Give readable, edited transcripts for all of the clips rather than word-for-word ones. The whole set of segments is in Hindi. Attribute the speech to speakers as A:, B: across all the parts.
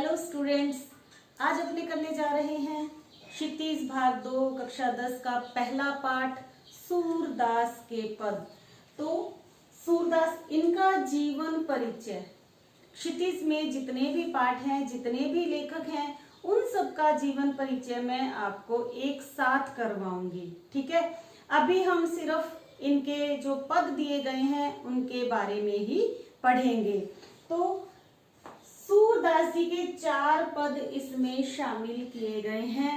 A: हेलो स्टूडेंट्स, आज अपने करने जा रहे हैं क्षितिज भाग 2 कक्षा 10 का पहला पाठ सूरदास के पद। तो सूरदास, इनका जीवन परिचय, क्षितिज में जितने भी पाठ हैं, जितने भी लेखक हैं, उन सबका जीवन परिचय मैं आपको एक साथ करवाऊंगी। ठीक है, अभी हम सिर्फ इनके जो पद दिए गए हैं उनके बारे में ही पढ़ेंगे। तो सूरदास जी के 4 पद इसमें शामिल किए गए हैं।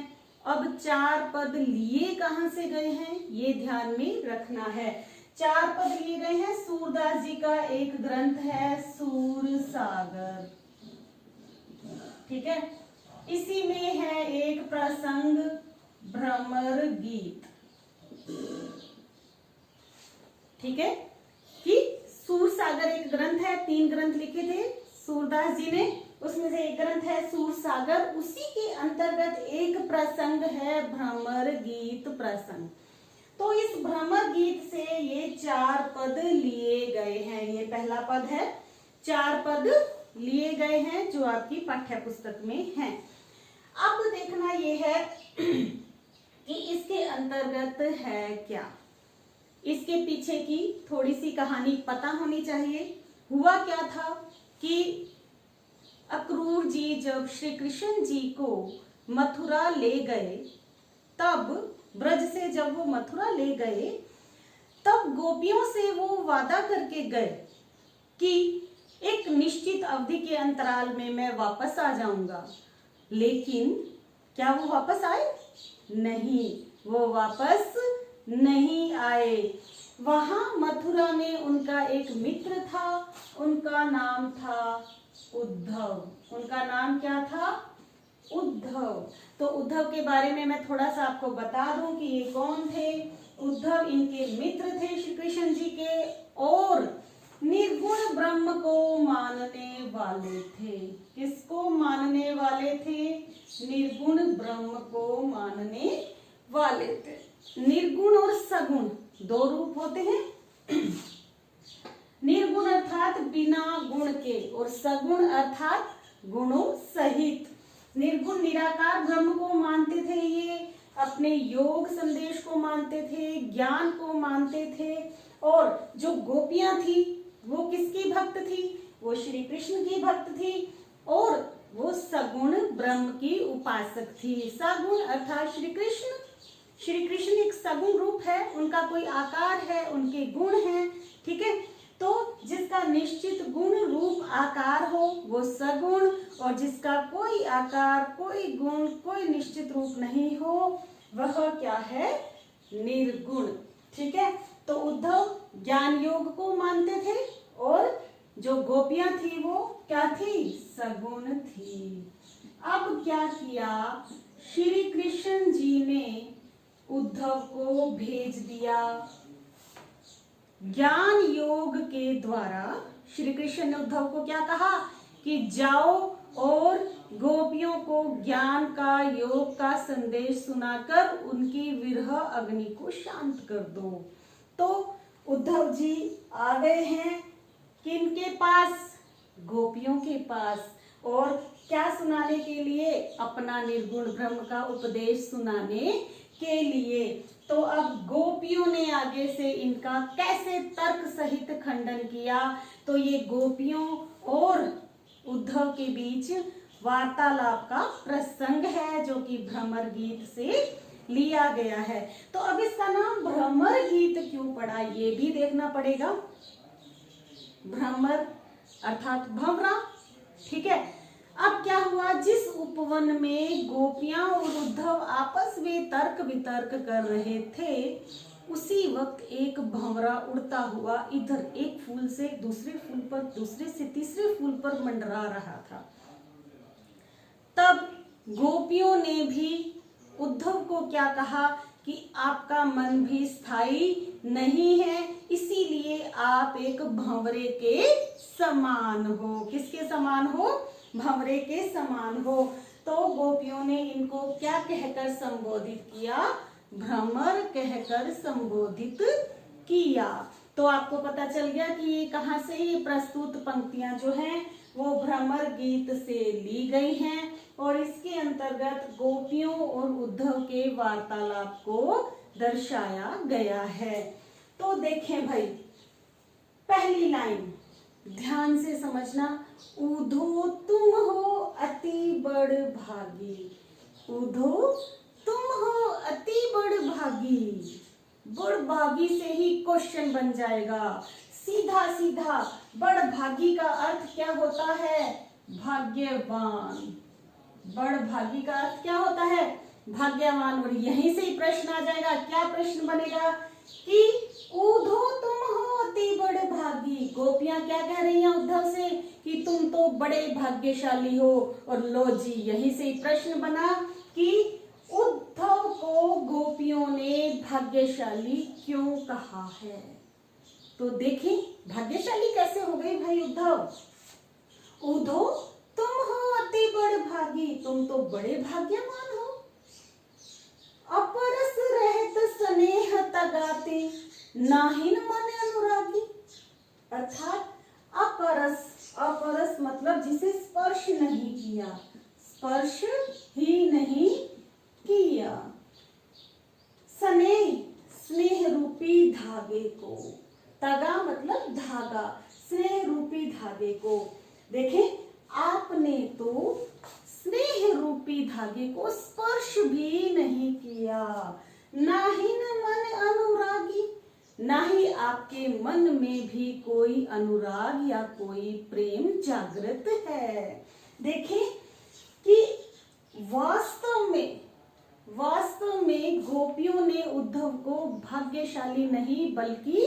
A: अब 4 पद लिए कहां से गए हैं ये ध्यान में रखना है। 4 पद लिए गए हैं। सूरदास जी का एक ग्रंथ है सूरसागर, ठीक है। इसी में है एक प्रसंग भ्रमर गीत, ठीक है। कि सूरसागर एक ग्रंथ है, 3 ग्रंथ लिखे थे सूरदास जी ने, उसमें से एक ग्रंथ है सूरसागर। उसी के अंतर्गत एक प्रसंग है भ्रमर गीत प्रसंग। तो इस भ्रमर गीत से ये 4 पद लिए गए हैं। ये पहला पद है, 4 पद लिए गए हैं जो आपकी पाठ्य पुस्तक में हैं। अब देखना ये है कि इसके अंतर्गत है क्या, इसके पीछे की थोड़ी सी कहानी पता होनी चाहिए। हुआ क्या था कि अक्रूर जी जब श्री कृष्ण जी को मथुरा ले गए, तब ब्रज से जब वो मथुरा ले गए, तब गोपियों से वो वादा करके गए कि एक निश्चित अवधि के अंतराल में मैं वापस आ जाऊंगा। लेकिन क्या वो वापस आए? नहीं, वो वापस नहीं आए। वहां मथुरा में उनका एक मित्र था, उनका नाम था उद्धव। उनका नाम क्या था? उद्धव। तो उद्धव के बारे में मैं थोड़ा सा आपको बता दूं कि ये कौन थे। उद्धव इनके मित्र थे श्री कृष्ण जी के, और निर्गुण ब्रह्म को मानने वाले थे। किसको मानने वाले थे? निर्गुण ब्रह्म को मानने वाले थे। निर्गुण और सगुण 2 रूप होते हैं। निर्गुण अर्थात बिना गुण के, और सगुण अर्थात गुणों सहित। निर्गुण निराकार ब्रह्म को मानते थे, ये अपने योग संदेश को मानते थे, ज्ञान को मानते थे। और जो गोपियां थी वो किसकी भक्त थी? वो श्री कृष्ण की भक्त थी, और वो सगुण ब्रह्म की उपासक थी। सगुण अर्थात श्री कृष्ण। श्री कृष्ण एक सगुण रूप है, उनका कोई आकार है, उनके गुण हैं, ठीक है। तो जिसका निश्चित गुण रूप आकार हो वो सगुण, और जिसका कोई आकार, कोई गुण, कोई निश्चित रूप नहीं हो वह क्या है? निर्गुण, ठीक है। तो उद्धव ज्ञान योग को मानते थे, और जो गोपियां थी वो क्या थी? सगुण थी। अब क्या किया? श्री कृष्ण जी ने उद्धव को भेज दिया ज्ञान योग के द्वारा। श्री कृष्ण ने उद्धव को क्या कहा कि जाओ और गोपियों को ज्ञान का, योग का संदेश सुनाकर उनकी विरह अग्नि को शांत कर दो। तो उद्धव जी आ गए हैं किनके पास? गोपियों के पास। और क्या सुनाने के लिए? अपना निर्गुण ब्रह्म का उपदेश सुनाने के लिए। तो अब गोपियों ने आगे से इनका कैसे तर्क सहित खंडन किया। तो ये गोपियों और उद्धव के बीच वार्तालाप का प्रसंग है, जो कि भ्रमर गीत से लिया गया है। तो अब इसका नाम भ्रमर गीत क्यों पड़ा ये भी देखना पड़ेगा। भ्रमर अर्थात भंवरा, ठीक है। अब क्या हुआ? जिस उपवन में गोपियां और उद्धव आपस में तर्क वितर्क कर रहे थे, उसी वक्त एक भंवरा उड़ता हुआ इधर एक फूल से दूसरे फूल पर, दूसरे से तीसरे फूल पर मंडरा रहा था। तब गोपियों ने भी उद्धव को क्या कहा कि आपका मन भी स्थायी नहीं है, इसीलिए आप एक भंवरे के समान हो। किसके समान हो? भंवरे के समान हो। तो गोपियों ने इनको क्या कहकर संबोधित किया? भ्रमर कहकर संबोधित किया। तो आपको पता चल गया कि ये कहां से, ये प्रस्तुत पंक्तियां जो हैं वो भ्रमर गीत से ली गई हैं और इसके अंतर्गत गोपियों और उद्धव के वार्तालाप को दर्शाया गया है। तो देखें भाई, पहली लाइन ध्यान से समझना, उधो तुम हो अति बड़ भागी। उधो तुम हो अति बड़ भागी। बड़ भागी से ही क्वेश्चन बन जाएगा सीधा सीधा। बड़ भागी का अर्थ क्या होता है? भाग्यवान। बड़ भागी का अर्थ क्या होता है? भाग्यवान। और यहीं से ही प्रश्न आ जाएगा। क्या प्रश्न बनेगा कि उधो तुम हो अति बड़ भागी। गोपियां क्या कह रही हैं उद्धव से कि तुम तो बड़े भाग्यशाली हो। और लो जी, यहीं से ही प्रश्न बना कि उद्धव को गोपियों ने भाग्यशाली क्यों कहा है। तो देखें भाग्यशाली कैसे हो गई भाई उद्धव। उद्धव तुम हो अति बड़ भागी, तुम तो बड़े भाग्यवान हो। अपरस रहत स्नेह तगाते, नाहिन मन अनुरागी। अर्थात अपरस, अपरस मतलब जिसे स्पर्श नहीं किया, स्पर्श ही नहीं किया। स्नेह, स्नेह रूपी धागे को, तगा मतलब धागा, स्नेह रूपी धागे को। देखें आपने तो स्नेह रूपी धागे को स्पर्श भी नहीं किया। ना ही न मन अनुरागी, ना ही आपके मन में भी कोई अनुराग या कोई प्रेम जागृत है। देखें कि वास्तव में गोपियों ने उद्धव को भाग्यशाली नहीं बल्कि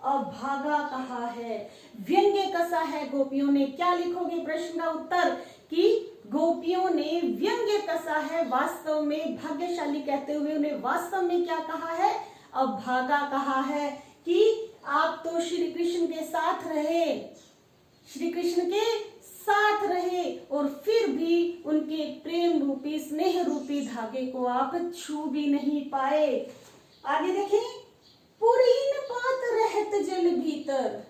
A: अभागा कहा है, व्यंग्य कसा है गोपियों ने। क्या लिखोगे प्रश्न का उत्तर कि गोपियों ने व्यंग्य कसा है। वास्तव में भाग्यशाली कहते हुए उन्हें वास्तव में क्या कहा है? अभागा कहा है कि आप तो श्री कृष्ण के साथ रहे, श्री कृष्ण के साथ रहे और फिर भी उनके प्रेम रूपी स्नेह रूपी धागे को आप छू भी नहीं पाए। आगे देखें, पुरीन पात रहत जल भीतर।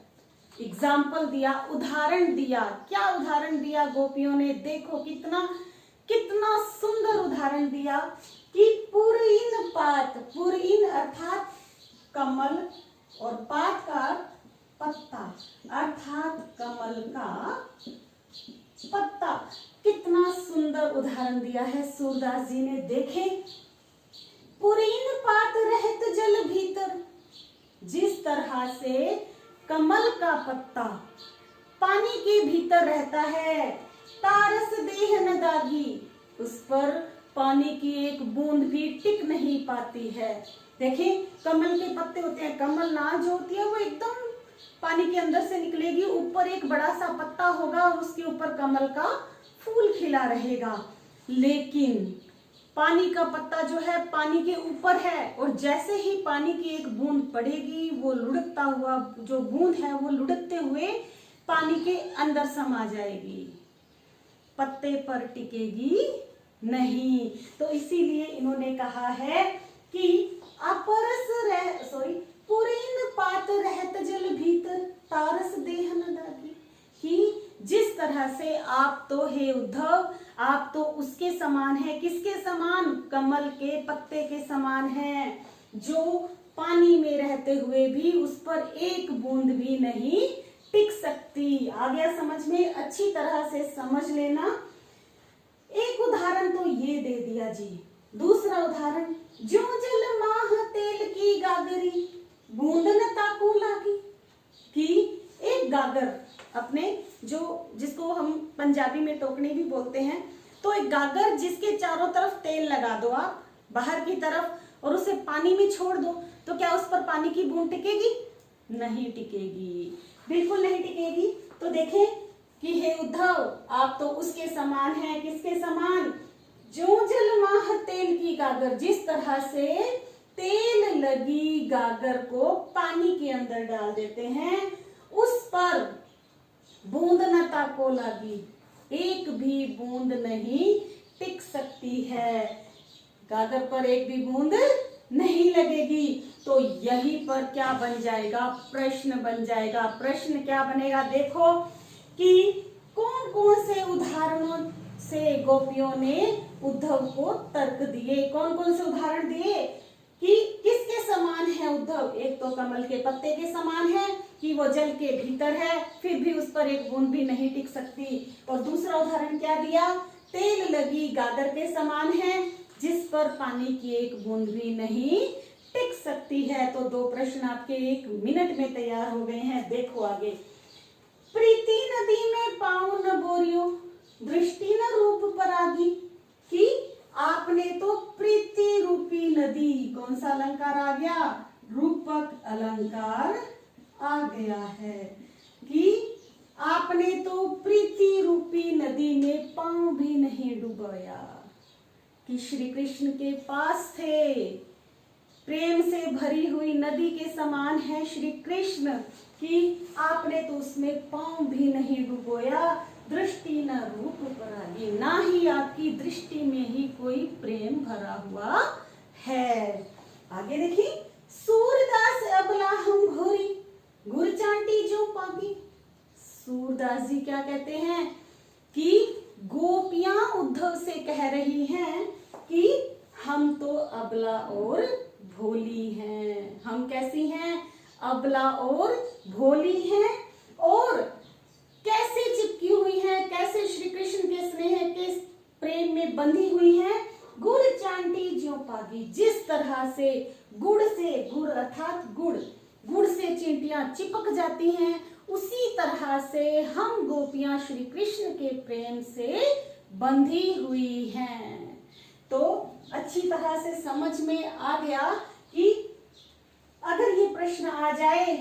A: एग्जाम्पल दिया, उदाहरण दिया। क्या उदाहरण दिया गोपियों ने? देखो कितना कितना सुंदर उदाहरण दिया कि पुरीन पात, पुरीन अर्थात कमल और पात का पत्ता अर्थात कमल का पत्ता। कितना सुंदर उदाहरण दिया है सूरदास जी ने। देखें, पुरीन पात रहत जल भीतर, जिस तरह से कमल का पत्ता पानी के भीतर रहता है, तारस देह न दागी, उस पर पानी की एक बूंद भी टिक नहीं पाती है। देखिए कमल के पत्ते होते हैं, कमल नाज जो होती है वो एकदम पानी के अंदर से निकलेगी, ऊपर एक बड़ा सा पत्ता होगा और उसके ऊपर कमल का फूल खिला रहेगा। लेकिन पानी का पत्ता जो है पानी के ऊपर है और जैसे ही पानी की एक बूंद पड़ेगी वो लुढ़कता हुआ, जो बूंद है वो लुढ़कते हुए पानी के अंदर समा जाएगी, पत्ते पर टिकेगी नहीं। तो इसीलिए इन्होंने कहा है कि पुरीन पात रहत जल भीतर, तारस देह न दागी, कि जिस तरह से आप तो हे उद्धव, आप तो उसके समान है। किसके समान? कमल के पत्ते के समान है, जो पानी में रहते हुए भी उस पर एक बूंद भी नहीं टिक सकती। आ गया समझ में? अच्छी तरह से समझ लेना। एक उदाहरण तो ये दे दिया जी। दूसरा उदाहरण, जो जल माह तेल की गागरी, बूंद न ताकू लागी, कि एक गागर अपने जिसको हम पंजाबी में टोकनी भी बोलते हैं, तो एक गागर जिसके चारों तरफ तेल लगा दो आप बाहर की तरफ और उसे पानी में छोड़ दो, तो क्या उस पर पानी की बूंद टिकेगी? नहीं टिकेगी, बिल्कुल नहीं टिकेगी। तो देखें कि हे उद्धव, आप तो उसके समान हैं। किसके समान? जो जल माह तेल की गागर, जिस तरह से तेल लगी गागर को पानी के अंदर डाल देते हैं, उस पर बूंद न ताको लगी, एक भी बूंद नहीं टिक सकती है। गागर पर एक भी बूंद नहीं लगेगी। तो यहीं पर क्या बन जाएगा? प्रश्न बन जाएगा। प्रश्न क्या बनेगा? देखो कि कौन कौन से उदाहरणों से गोपियों ने उद्धव को तर्क दिए? कौन कौन से उदाहरण दिए कि किसके समान है उद्धव? एक तो कमल के पत्ते के समान है कि वो जल के भीतर है, फिर भी उस पर एक बूंद भी नहीं टिक सकती। और दूसरा उदाहरण क्या दिया? तेल लगी गागर के समान है, जिस पर पानी की एक बूंद भी नहीं टिक सकती है। तो 2 प्रश्न आपके 1 मिनट में तैयार हो गए हैं। देखो आगे। प्रीति नदी में पाँव न बोरियो, दृष्टि न रूप परागी, कि आपने तो प्रीति रूपी नदी, कौन सा अलंकार आ गया? रूपक अलंकार आ गया है कि आपने तो प्रीति रूपी नदी में पांव भी नहीं डुबाया। कि श्री कृष्ण के पास थे, प्रेम से भरी हुई नदी के समान है श्री कृष्ण, कि आपने तो उसमें पांव भी नहीं डुबोया। दृष्टि न रूप परागी, ना ही आपकी दृष्टि में ही कोई प्रेम भरा हुआ है। आगे देखिए। सूरदास अबला हम घोरी, गुर चांटी जो पागी। सूरदास जी क्या कहते हैं कि गोपियां उद्धव से कह रही हैं कि हम तो अबला और भोली हैं। हम कैसी हैं? अबला और भोली हैं। और कैसे चिपकी हुई हैं? कैसे श्री कृष्ण के स्नेह के प्रेम में बंधी हुई हैं? गुड़ चांटी ज्यों पागी, जिस तरह से गुड़ अर्थात गुड़ से चींटियां चिपक जाती हैं, उसी तरह से हम गोपियां श्री कृष्ण के प्रेम से बंधी हुई हैं। तो अच्छी तरह से समझ में आ गया कि अगर ये प्रश्न आ जाए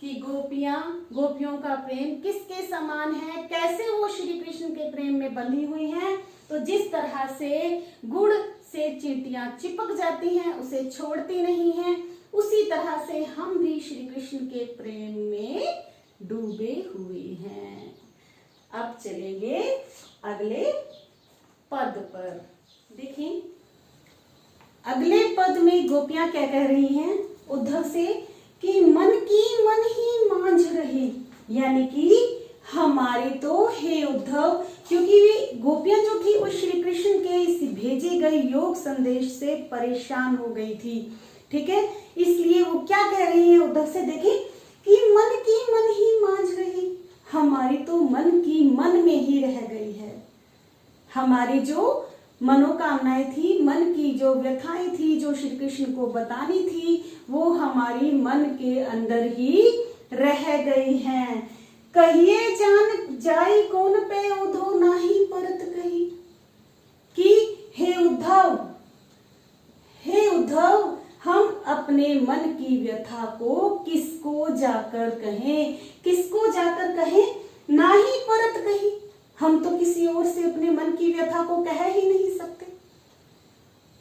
A: कि गोपियों का प्रेम किसके समान है, कैसे वो श्री कृष्ण के प्रेम में बंधी हुई हैं, तो जिस तरह से गुड़ से चींटियां चिपक जाती हैं, उसे छोड़ती नहीं हैं, उसी तरह से हम भी श्री कृष्ण के प्रेम में डूबे हुए हैं। अब चलेंगे अगले पद पर। देखिए अगले पद में गोपियां क्या कह रही हैं उद्धव से कि मन की मन ही मांझ रही, यानी कि हमारे तो हे उद्धव, क्योंकि वे गोपियां जो थी वो श्री कृष्ण के इस भेजे गए योग संदेश से परेशान हो गई थी। ठीक है, इसलिए वो क्या कह रही है उद्धव से? देखिए कि मन की मन ही मांझ रही, हमारी तो मन की मन में ही रह गई है। हमारी जो मनोकामनाएं थी, मन की जो व्यथाएं थी, जो श्री कृष्ण को बतानी थी, वो हमारी मन के अंदर ही रह गई हैं। कहिए जान जाई कौन पे उद्धव नाही परत कही, कि हे उद्धव हम अपने मन की व्यथा को किसको जाकर कहें, ना ही परत कही। हम तो किसी और से अपने मन की व्यथा को कह ही नहीं सकते।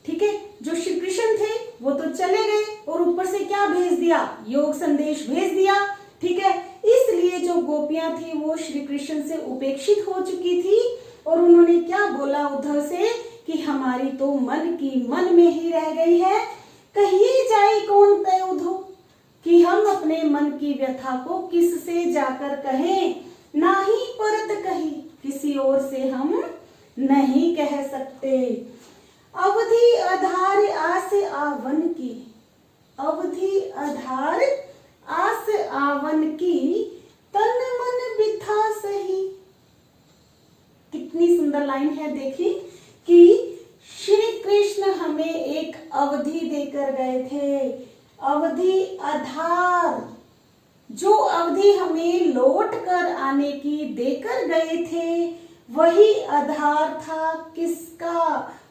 A: ठीक है, जो श्री कृष्ण थे वो तो चले गए और ऊपर से क्या भेज दिया? योग संदेश भेज दिया। ठीक है, इसलिए जो गोपियां थी वो श्री कृष्ण से उपेक्षित हो चुकी थी और उन्होंने क्या बोला उद्धव से कि हमारी तो मन की मन में ही रह गई है। कहिए जाए कौन पे उद्धव, कि हम अपने मन की व्यथा को किससे जाकर कहें, ना ही परत कही, किसी और से हम नहीं कह सकते। अवधि आधार आस आवन की, अवधि आधार आस आवन की, तन मन बिथा सही। कितनी सुंदर लाइन है, देखिए कि श्री कृष्ण हमें एक अवधि देकर गए थे, अवधि आधार, जो अवधि हमें लौट कर आने की देकर गए थे, वही आधार था किसका,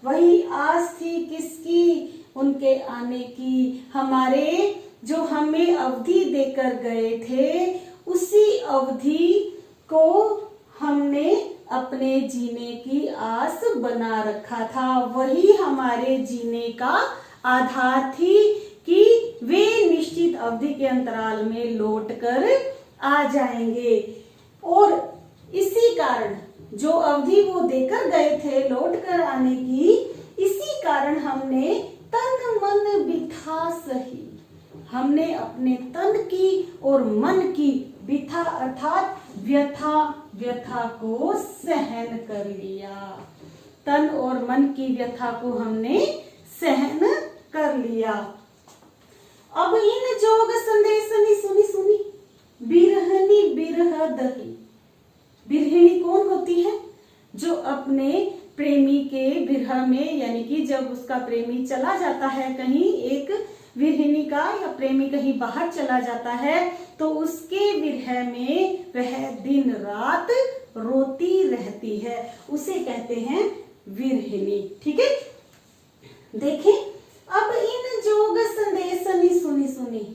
A: वही आस थी किसकी? उनके आने की। हमारे जो हमें अवधि देकर गए थे, उसी अवधि को हमने अपने जीने की आस बना रखा था। वही हमारे जीने का आधार थी कि वे निश्चित अवधि के अंतराल में लौट कर आ जाएंगे। और इसी कारण जो अवधि वो देकर गए थे लौट कर आने की, इसी कारण हमने तन मन बिथा सही, हमने अपने तन की और मन की बिथा अर्थात व्यथा व्यथा को सहन कर लिया। तन और मन की व्यथा को हमने सहन कर लिया। अब इन जोग संदेशनी सुनी सुनी बिरहनी बिरह दही। बिरहिणी कौन होती है? जो अपने प्रेमी के विरह में, यानी कि जब उसका प्रेमी चला जाता है कहीं, एक विरहिणी का या प्रेमी कहीं बाहर चला जाता है तो उसके विरह में वह दिन रात रोती रहती है, उसे कहते हैं विरहिणी। ठीक है, देखें अब इन जोग संदेशनी सुनी सुनी।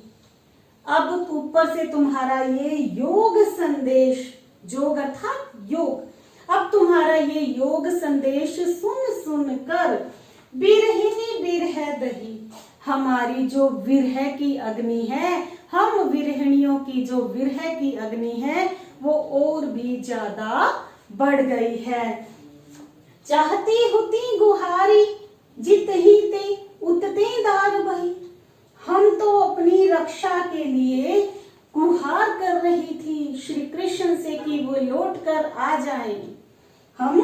A: अब ऊपर से तुम्हारा ये योग संदेश, जोग अर्थात योग, अब तुम्हारा ये योग संदेश सुन सुन कर बिरहिनी बिरह दही, हमारी जो विरह की अग्नि है, हम विरहिणियों की जो विरह की अग्नि है वो और भी ज्यादा बढ़ गई है। चाहती हुती गुहारी जित ही ते उतते दाग बही। हम तो अपनी रक्षा के लिए गुहार कर रही थी श्री कृष्ण से कि वो लौट कर आ जाएं। हम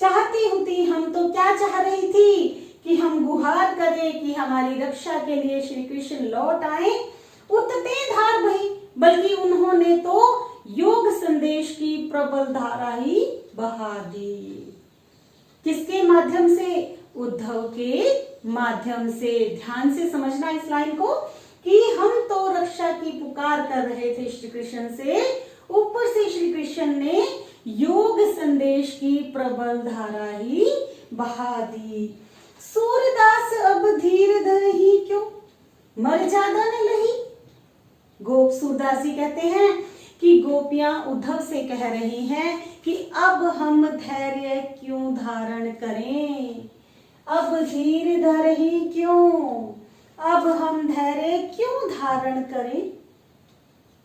A: चाहती होती, हम तो क्या चाह रही थी कि हम गुहार करें कि हमारी रक्षा के लिए श्री कृष्ण लौट आए। उतते धार बही, बल्कि उन्होंने तो योग संदेश की प्रबल धारा ही बहा दी। किसके माध्यम से? उद्धव के माध्यम से। ध्यान से समझना इस लाइन को कि हम तो रक्षा की पुकार कर रहे थे श्री कृष्ण से, ऊपर से श्री कृष्ण ने योग संदेश की प्रबल धारा ही बहा दी। सूरदास अब धीर धरहि क्यों मर ज्यादा न लही। गोप सूरदास जी कहते हैं कि गोपियां उद्धव से कह रही हैं कि अब हम धैर्य क्यों धारण करें, अब धीर धरहि क्यों, अब हम धैर्य क्यों धारण करें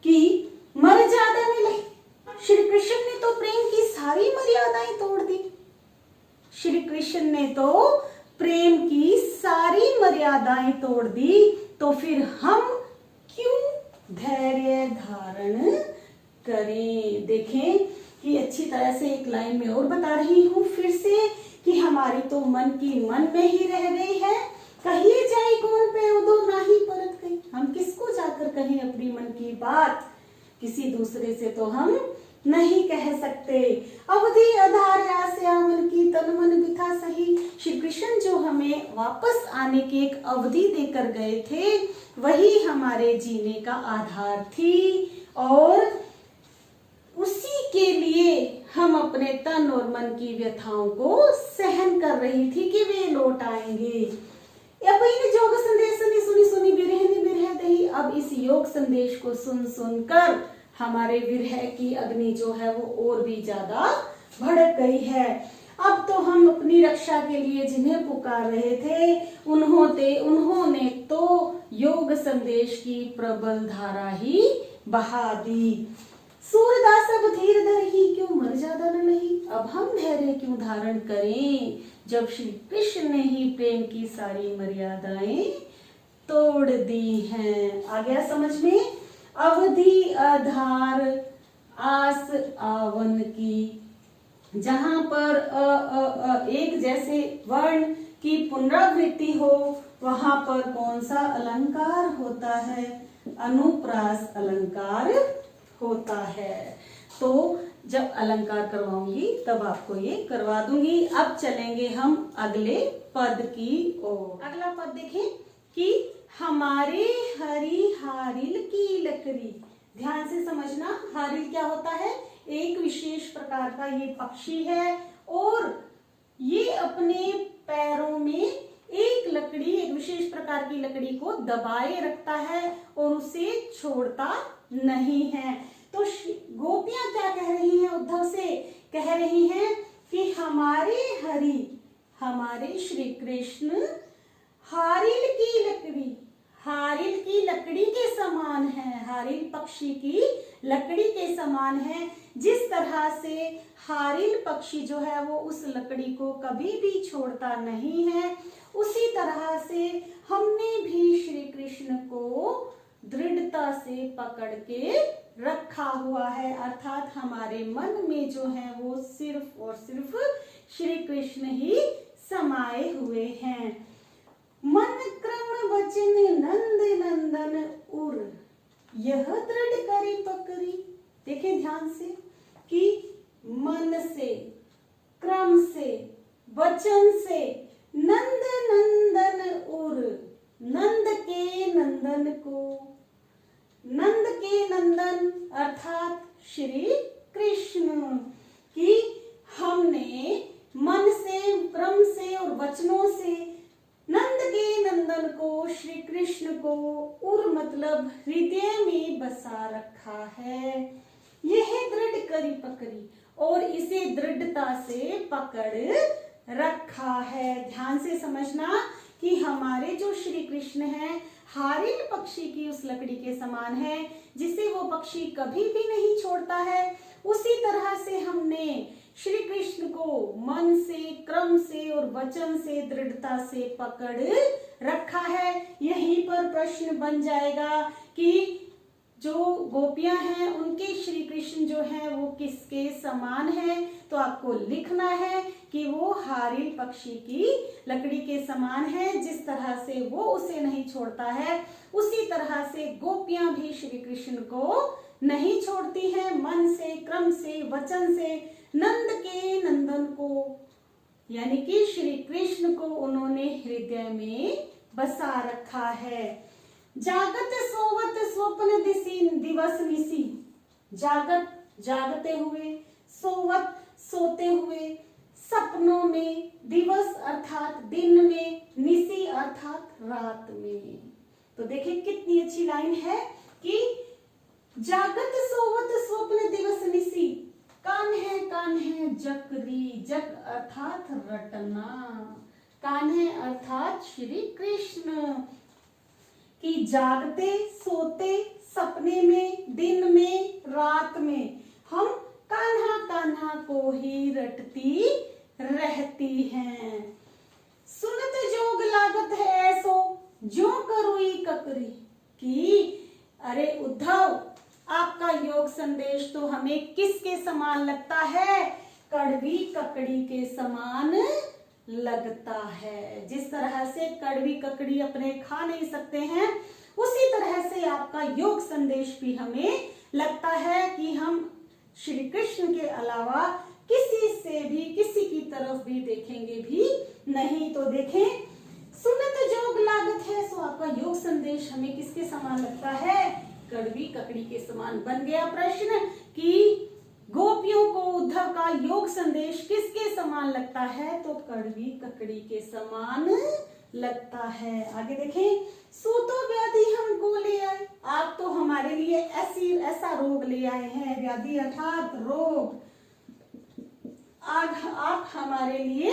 A: कि मर ज्यादा न लही। श्री कृष्ण ने तो प्रेम की सारी मर्यादाएं तोड़ दी। श्री कृष्ण ने तो प्रेम की सारी मर्यादाएं तोड़ दी, तो फिर हम क्यों धैर्य धारण करें। देखें कि अच्छी तरह से एक लाइन में और बता रही हूं फिर से कि हमारी तो मन की मन में ही रह गई है। कहिए जाए कौन पे उदो नाही परत गई। हम किसको जाकर कहें अपनी मन की बात, किसी दूसरे से तो हम नहीं कह सकते। अवधि आधार मन की तन मन बिथा सही। श्री कृष्ण जो हमें वापस आने की एक अवधि देकर गए थे, वही हमारे जीने का आधार थी, और उसी के लिए हम अपने तन और मन की व्यथाओं को सहन कर रही थी कि वे लौट आएंगे। अब इन योग संदेश सुनी सुनी बिरहनी बिरह दही। अब इस योग संदेश को सुन सुनकर हमारे विरह की अग्नि जो है वो और भी ज्यादा भड़क गई है। अब तो हम अपनी रक्षा के लिए जिन्हें पुकार रहे थे, उन्होंने तो योग संदेश की प्रबल धारा ही बहा दी। सूरदास अब धीर धरहि क्यों मर ज्यादा न लही। अब हम धैर्य क्यों धारण करें जब श्री कृष्ण ने ही प्रेम की सारी मर्यादाएं तोड़ दी हैं। आ गया समझ में? अवधि आधार आस आवन की, जहां पर एक जैसे वर्ण की पुनरावृत्ति हो, वहां पर कौन सा अलंकार होता है? अनुप्रास अलंकार होता है। तो जब अलंकार करवाऊंगी तब आपको ये करवा दूंगी। अब चलेंगे हम अगले पद की ओर। अगला पद देखें कि हमारे हरि हारिल की लकड़ी। ध्यान से समझना, हारिल क्या होता है? एक विशेष प्रकार का ये पक्षी है, और ये अपने पैरों में एक लकड़ी, एक विशेष प्रकार की लकड़ी को दबाए रखता है और उसे छोड़ता नहीं है। तो गोपियां क्या कह रही हैं उद्धव से? कह रही हैं कि हमारे हरि, हमारे श्री कृष्ण हारिल की लकड़ी, हारिल की लकड़ी के समान है, हारिल पक्षी की लकड़ी के समान है। जिस तरह से हारिल पक्षी जो है वो उस लकड़ी को कभी भी छोड़ता नहीं है, उसी तरह से हमने भी श्री कृष्ण को दृढ़ता से पकड़ के रखा हुआ है, अर्थात हमारे मन में जो है वो सिर्फ और सिर्फ श्री कृष्ण ही समाये हुए हैं। मन क्रम वचन नंद नंदन उर, यह दृढ़ करी पकड़ी। देखें ध्यान से कि मन से, क्रम से, वचन से, नंद नंदन उर, नंद के नंदन को, नंद के नंदन अर्थात श्री कृष्ण की हमने मन से, क्रम से और वचनों से नंद के नंदन को, श्री कृष्ण को उर मतलब हृदय में बसा रखा है। यह दृढ़ करी पकड़ी, और इसे दृढ़ता से पकड़ रखा है। ध्यान से समझना कि हमारे जो श्री कृष्ण हैं हारिल पक्षी की उस लकड़ी के समान है, जिसे वो पक्षी कभी भी नहीं छोड़ता है। उसी तरह से हमने श्री कृष्ण को मन से, क्रम से और वचन से दृढ़ता से पकड़ रखा है। यहीं पर प्रश्न बन जाएगा कि जो गोपियां हैं उनके श्री कृष्ण जो है वो किसके समान है। तो आपको लिखना है कि वो हारिल पक्षी की लकड़ी के समान है। जिस तरह से वो उसे नहीं छोड़ता है, उसी तरह से गोपियां भी श्री कृष्ण को नहीं छोड़ती हैं। मन से, क्रम से, वचन से नंद के नंदन को, यानी कि श्री कृष्ण को उन्होंने हृदय में बसा रखा है। जागत सोवत स्वप्न दिवस निसी, जागत जागते हुए, सोवत सोते हुए, सपनों में, दिवस अर्थात दिन में, निसी अर्थात रात में। तो देखिए कितनी अच्छी लाइन है कि जागत सोवत स्वप्न दिवस निसी, कान्हे जकरी, जक अर्थात रटना, कान्हे अर्थात श्री कृष्ण कि जागते, सोते, सपने में, दिन में, रात में हम कान्हा कान्हा को ही रटती रहती हैं। सुनत जोग लागत है ऐसो, जो करुई ककरी, कि अरे उद्धव आपका योग संदेश तो हमें किसके समान लगता है? कड़वी ककड़ी के समान लगता है। जिस तरह से कड़वी ककड़ी अपने खा नहीं सकते हैं, उसी तरह से आपका योग संदेश भी हमें लगता है कि हम श्री कृष्ण के अलावा किसी से भी, किसी की तरफ भी देखेंगे भी नहीं। तो देखें, सुनत जोग लागत है, सो आपका योग संदेश हमें किसके समान लगता है? कड़वी ककड़ी के समान। बन गया प्रश्न कि गोपियों को उद्धव का योग संदेश किसके समान लगता है? तो कड़वी ककड़ी के समान लगता है। आगे देखें, सूतो व्याधि हमको ले आए, आप तो हमारे लिए ऐसा रोग ले आए हैं। व्याधि अर्थात रोग। आप हमारे लिए,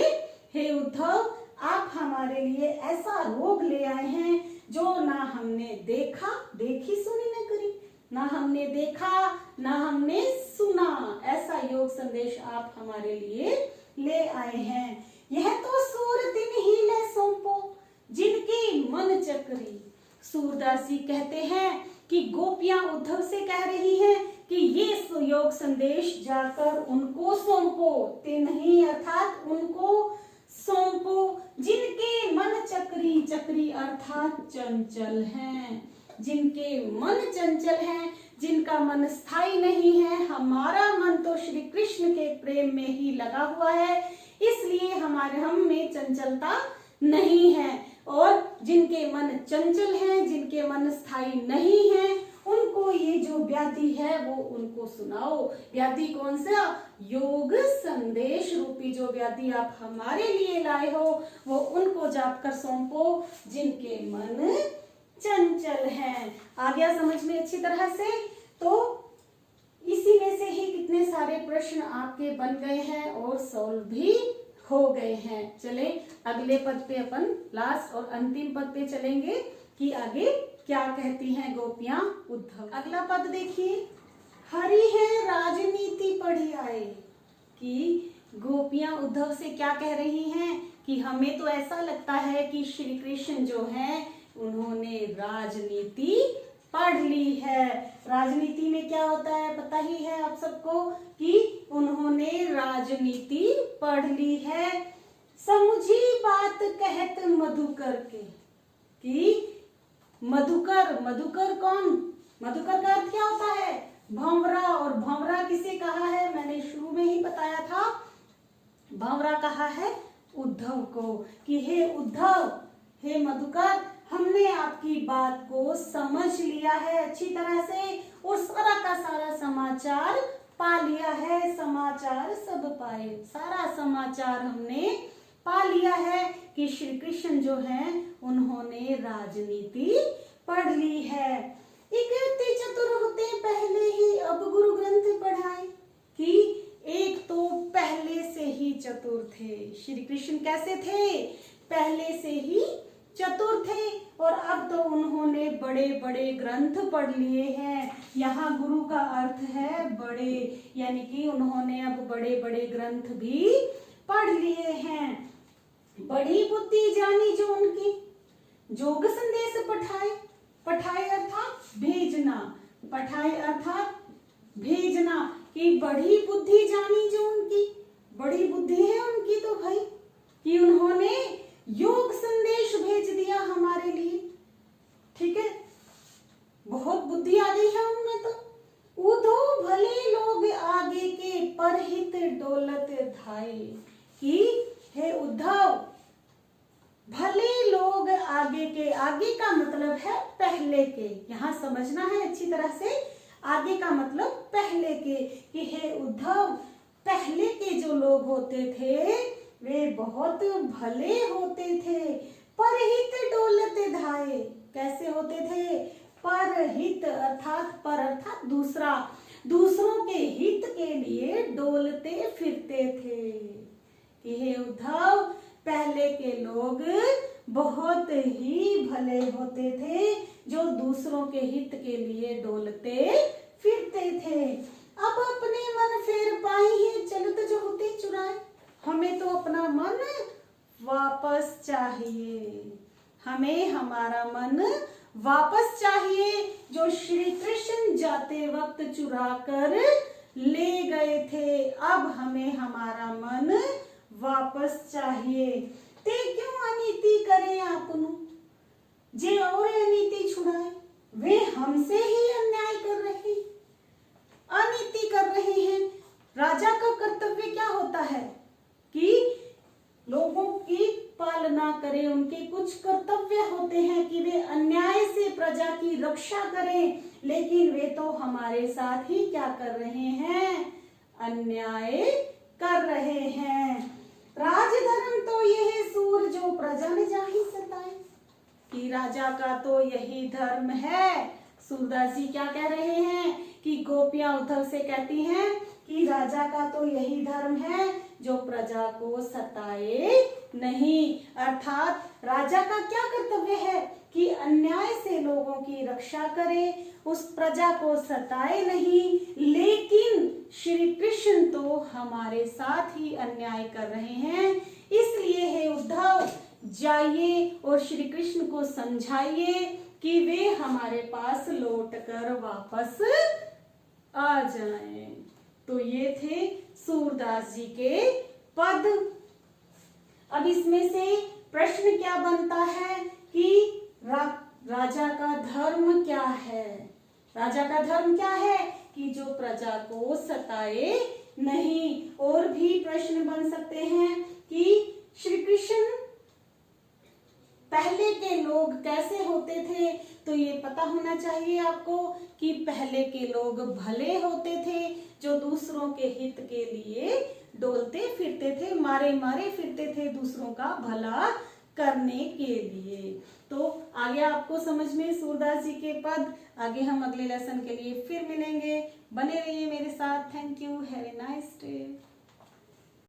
A: हे उद्धव, आप हमारे लिए ऐसा रोग ले आए हैं जो ना हमने देखा, देखी सुनी न करी, ना हमने देखा ना हमने सुना। ऐसा योग संदेश आप हमारे लिए ले आए हैं। यह तो सूर दिन ही ले सौंपो, जिनके मन चक्री। सूरदास जी कहते हैं कि गोपियां उद्धव से कह रही हैं कि ये योग संदेश जाकर उनको सौंपो। तिन्ही अर्थात उनको सौंपो, जिनके मन चक्री, चक्री अर्थात चंचल हैं, जिनके मन चंचल हैं, जिनका मन स्थायी नहीं है। हमारा मन तो श्री कृष्ण के प्रेम में ही लगा हुआ है, इसलिए हमारे हम में चंचलता नहीं है। और जिनके मन चंचल हैं, जिनके मन स्थायी नहीं है, उनको ये जो व्याधि है वो उनको सुनाओ। व्याधि कौन सा? योग संदेश रूपी जो व्याधि आप हमारे लिए लाए हो, वो उनको जाकर सौंपो जिनके मन चंचल हैं। आ गया समझ में अच्छी तरह से? तो इसी में से ही कितने सारे प्रश्न आपके बन गए हैं और सॉल्व भी हो गए हैं। चले अगले पद पे अपन लास्ट और अंतिम पद पे चलेंगे कि आगे क्या कहती हैं गोपियां उद्धव। अगला पद देखिए, हरि है राजनीति पढ़ी आए, कि गोपियां उद्धव से क्या कह रही हैं कि हमें तो ऐसा लगता है कि श्री कृष्ण जो है उन्होंने राजनीति पढ़ ली है। राजनीति में क्या होता है पता ही है आप सबको कि उन्होंने राजनीति पढ़ ली है। समझी बात कहत मधुकर के, कि मधुकर, मधुकर कौन, मधुकर का अर्थ क्या होता है भंवरा, और भंवरा किसे कहा है मैंने शुरू में ही बताया था, भंवरा कहा है उद्धव को, कि हे उद्धव, हे मधुकर, हमने आपकी बात को समझ लिया है अच्छी तरह से और सारा का सारा समाचार पा लिया है। समाचार सब पाए, सारा समाचार हमने पा लिया है कि श्री कृष्ण जो हैं उन्होंने राजनीति पढ़ ली है। इकते चतुर होते पहले ही अब गुरु ग्रंथ पढ़ाए, कि एक तो पहले से ही चतुर थे श्री कृष्ण, कैसे थे पहले से ही चतुर थे और अब तो उन्होंने बड़े बड़े ग्रंथ पढ़ लिए हैं। यहाँ गुरु का अर्थ है बड़े, यानी कि उन्होंने अब बड़े बड़े ग्रंथ भी पढ़ लिए हैं। बड़ी बुद्धि जानी जो उनकी, जोग संदेश पठाए, पठाए अर्थात भेजना, पठाए अर्थात भेजना, कि बड़ी बुद्धि जानी जो उनकी, बड़ी बुद्धि है उनकी तो भाई, कि उन्होंने योग संदेश भेज दिया हमारे लिए। ठीक है, बहुत बुद्धि आ गई है उनमें तो। उधो भले लोग आगे के परहित डोलत धाये, कि हे उद्धव, भले लोग आगे के, आगे का मतलब है पहले के, यहाँ समझना है अच्छी तरह से, आगे का मतलब पहले के, कि हे उद्धव, पहले के जो लोग होते थे वे बहुत भले होते थे। परहित डोलत धाये, कैसे होते थे, परहित अर्थात पर अर्थात दूसरा, दूसरों के हित के लिए डोलते फिरते थे। कि हे उद्धव, पहले के लोग बहुत ही भले होते थे जो दूसरों के हित के लिए डोलते फिरते थे। अब अपने मन फेर पाई है चलत जो होते चुराए, हमें तो अपना मन वापस चाहिए, हमें हमारा मन वापस चाहिए जो श्री कृष्ण जाते वक्त चुरा कर ले गए थे। अब हमें हमारा मन वापस चाहिए। ते क्यों अनीति करे आपनु, जे और अनीति छुड़ाए, वे हमसे ही अन्याय कर रहे, अनीति कर रहे हैं। राजा का कर्तव्य क्या होता है कि लोगों की पालना करे, उनके कुछ कर्तव्य होते हैं कि वे अन्याय से प्रजा की रक्षा करें, लेकिन वे तो हमारे साथ ही क्या कर रहे हैं, अन्याय कर रहे हैं। राजधर्म तो यह सूर जो प्रजा ने जाहि सताए, कि राजा का तो यही धर्म है। सूरदास जी क्या कह रहे हैं कि गोपियां उद्धव से कहती हैं कि राजा का तो यही धर्म है जो प्रजा को सताए नहीं, अर्थात राजा का क्या कर्तव्य है कि अन्याय से लोगों की रक्षा करे, उस प्रजा को सताए नहीं। लेकिन श्री कृष्ण तो हमारे साथ ही अन्याय कर रहे हैं, इसलिए हे उद्धव, जाइए और श्री कृष्ण को समझाइए कि वे हमारे पास लौटकर वापस आ जाएं। तो ये थे सूरदास जी के पद। अब इसमें से प्रश्न क्या बनता है कि राजा का धर्म क्या है, राजा का धर्म क्या है कि जो प्रजा को सताए नहीं। और भी प्रश्न बन सकते हैं कि श्री कृष्ण पहले के लोग कैसे होते थे, तो ये पता होना चाहिए आपको कि पहले के लोग भले होते थे जो दूसरों के हित के लिए डोलते फिरते थे, मारे मारे फिरते थे दूसरों का भला करने के लिए। तो आगे आपको समझ में सूरदास जी के पद। आगे हम अगले लेसन के लिए फिर मिलेंगे, बने रहिए मेरे साथ। Thank you, have a nice day.